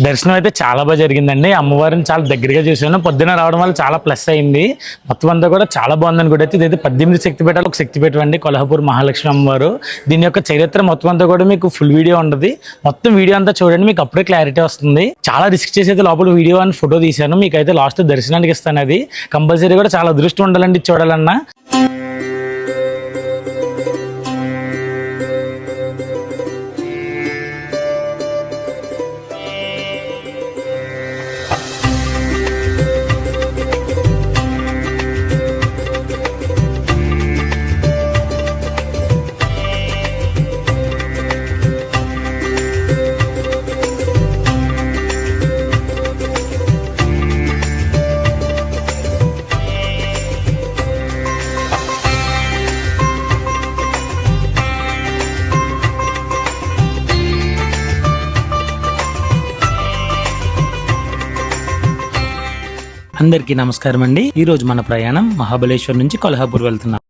దర్శనం అయితే చాలా బాగా జరిగిందండి. అమ్మవారిని చాలా దగ్గరగా చూసాను. పొద్దున రావడం వల్ల చాలా ప్లస్ అయింది. మొత్తం అంతా కూడా చాలా బాగుందని కూడా అయితే ఇదైతే 18 శక్తిపీఠాలు ఒక శక్తిపీఠం అండి, కొల్హాపూర్ మహాలక్ష్మి అమ్మవారు. దీని యొక్క చరిత్ర మొత్తం అంతా కూడా మీకు ఫుల్ వీడియో ఉండదు. మొత్తం వీడియో అంతా చూడండి, మీకు అప్పుడే క్లారిటీ వస్తుంది. చాలా రిస్క్ చేసి అయితే లోపల వీడియో అని ఫోటో తీశాను, మీకు అయితే లాస్ట్ దర్శనానికి ఇస్తాను. అది కంపల్సరీ కూడా చాలా అదృష్టం ఉండాలండి చూడాలన్నా. అందరికీ నమస్కారం అండి. ఈ రోజు మన ప్రయాణం మహాబలేశ్వర్ నుంచి కొల్హాపూర్ వెళ్తున్నాం.